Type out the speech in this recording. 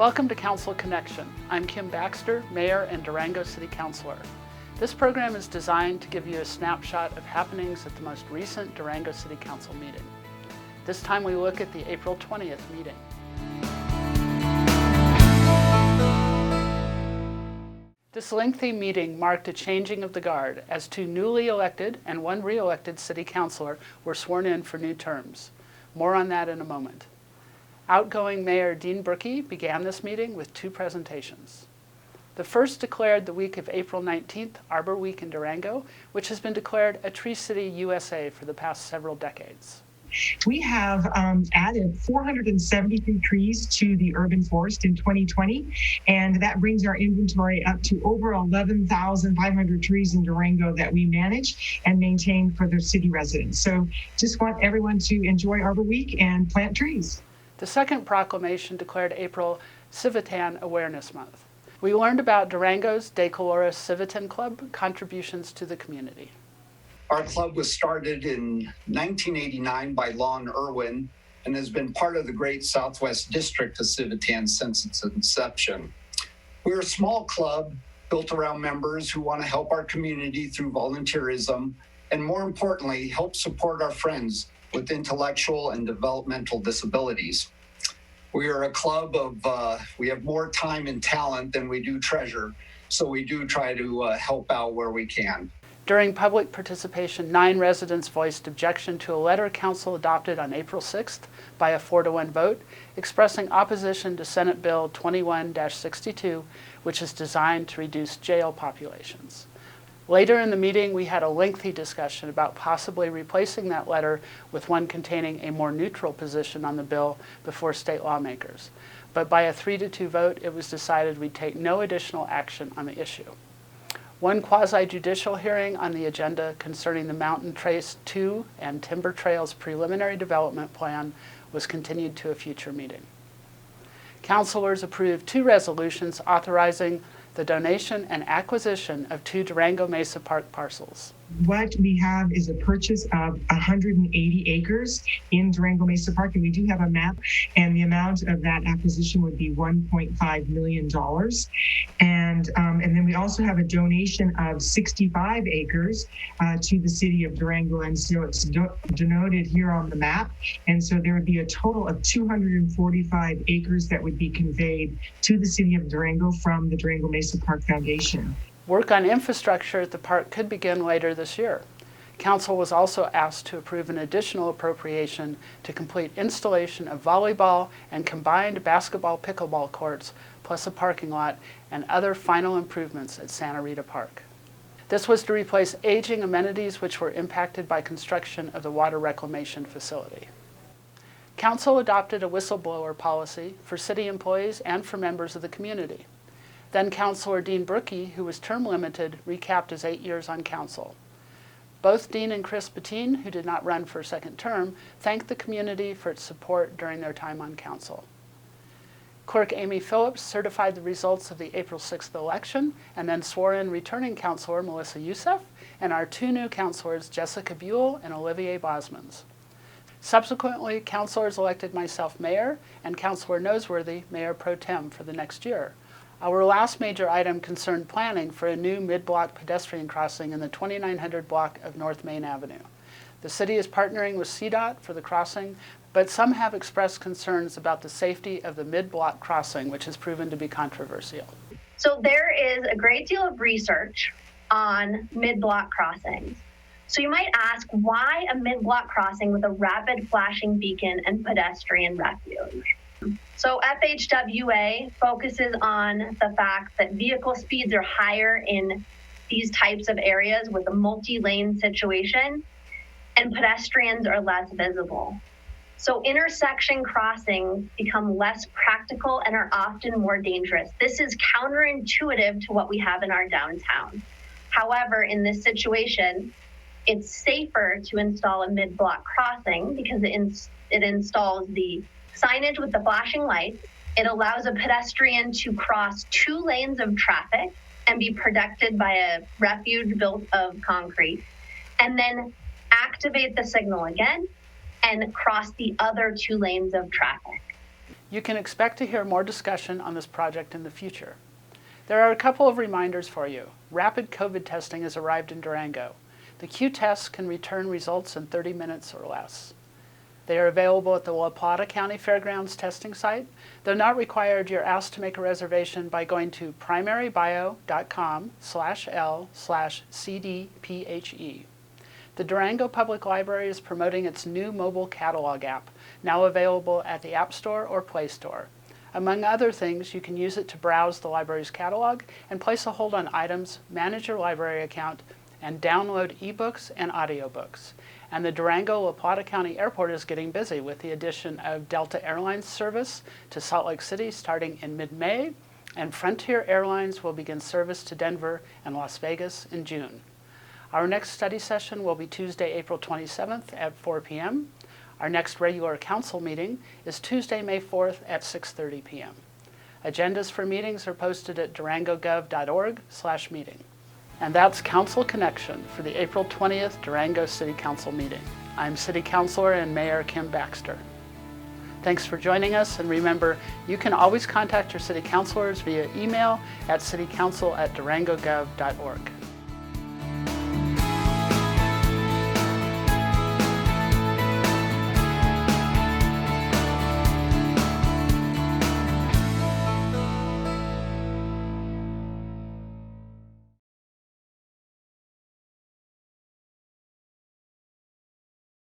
Welcome to Council Connection. I'm Kim Baxter, Mayor and Durango City Councilor. This program is designed to give you a snapshot of happenings at the most recent Durango City Council meeting. This time we look at the April 20th meeting. This lengthy meeting marked a changing of the guard as two newly elected and one re-elected city councilor were sworn in for new terms. More on that in a moment. Outgoing Mayor Dean Brookie began this meeting with two presentations. The first declared the week of April 19th Arbor Week in Durango, which has been declared a Tree City USA for the past several decades. We have added 473 trees to the urban forest in 2020, and that brings our inventory up to over 11,500 trees in Durango that we manage and maintain for the city residents. So just want everyone to enjoy Arbor Week and plant trees. The second proclamation declared April Civitan Awareness Month. We learned about Durango's De Colores Civitan Club contributions to the community. Our club was started in 1989 by Lon Irwin and has been part of the great Southwest District of Civitan since its inception. We're a small club built around members who want to help our community through volunteerism and, more importantly, help support our friends with intellectual and developmental disabilities. We are a club of, we have more time and talent than we do treasure, so we do try to help out where we can. During public participation, 9 residents voiced objection to a letter council adopted on April 6th by a 4-to-1 vote, expressing opposition to Senate Bill 21-62, which is designed to reduce jail populations. Later in the meeting, we had a lengthy discussion about possibly replacing that letter with one containing a more neutral position on the bill before state lawmakers. But by a 3-to-2 vote, it was decided we'd take no additional action on the issue. One quasi-judicial hearing on the agenda concerning the Mountain Trace 2 and Timber Trails preliminary development plan was continued to a future meeting. Councilors approved 2 resolutions authorizing the donation and acquisition of 2 Durango Mesa Park parcels. What we have is a purchase of 180 acres in Durango Mesa Park, and we do have a map, and the amount of that acquisition would be $1.5 million. And then we also have a donation of 65 acres to the city of Durango, and so it's denoted here on the map. And so there would be a total of 245 acres that would be conveyed to the city of Durango from the Durango Mesa Park Foundation. Work on infrastructure at the park could begin later this year. Council was also asked to approve an additional appropriation to complete installation of volleyball and combined basketball pickleball courts, plus a parking lot and other final improvements at Santa Rita Park. This was to replace aging amenities which were impacted by construction of the water reclamation facility. Council adopted a whistleblower policy for city employees and for members of the community. Then Councilor Dean Brookie, who was term limited, recapped his 8 years on council. Both Dean and Chris Civitan, who did not run for a second term, thanked the community for its support during their time on council. Clerk Amy Phillips certified the results of the April 6th election and then swore in returning councilor Melissa Youssef and our 2 new councilors, Jessica Buell and Olivier Bosmans. Subsequently, councilors elected myself mayor and Councilor Noseworthy mayor pro tem for the next year. Our last major item concerned planning for a new mid-block pedestrian crossing in the 2900 block of North Main Avenue. The city is partnering with CDOT for the crossing, but some have expressed concerns about the safety of the mid-block crossing, which has proven to be controversial. So there is a great deal of research on mid-block crossings. So you might ask, why a mid-block crossing with a rapid flashing beacon and pedestrian refuge? So FHWA focuses on the fact that vehicle speeds are higher in these types of areas with a multi-lane situation, and pedestrians are less visible. So intersection crossings become less practical and are often more dangerous. This is counterintuitive to what we have in our downtown. However, in this situation, it's safer to install a mid-block crossing because it installs the signage with the flashing lights. It allows a pedestrian to cross 2 lanes of traffic and be protected by a refuge built of concrete, and then activate the signal again and cross the other 2 lanes of traffic. You can expect to hear more discussion on this project in the future. There are a couple of reminders for you. Rapid COVID testing has arrived in Durango. The Q-tests can return results in 30 minutes or less. They are available at the La Plata County Fairgrounds testing site. Though not required, you're asked to make a reservation by going to primarybio.com/L/CDPHE. The Durango Public Library is promoting its new mobile catalog app, now available at the App Store or Play Store. Among other things, you can use it to browse the library's catalog and place a hold on items, manage your library account, and download ebooks and audiobooks. And the Durango-La Plata County Airport is getting busy with the addition of Delta Airlines service to Salt Lake City starting in mid-May, and Frontier Airlines will begin service to Denver and Las Vegas in June. Our next study session will be Tuesday, April 27th at 4 p.m. Our next regular council meeting is Tuesday, May 4th at 6:30 p.m. Agendas for meetings are posted at durangogov.org/meeting. And that's Council Connection for the April 20th Durango City Council meeting. I'm City Councilor and Mayor Kim Baxter. Thanks for joining us, and remember, you can always contact your city councilors via email at citycouncil@durangogov.org.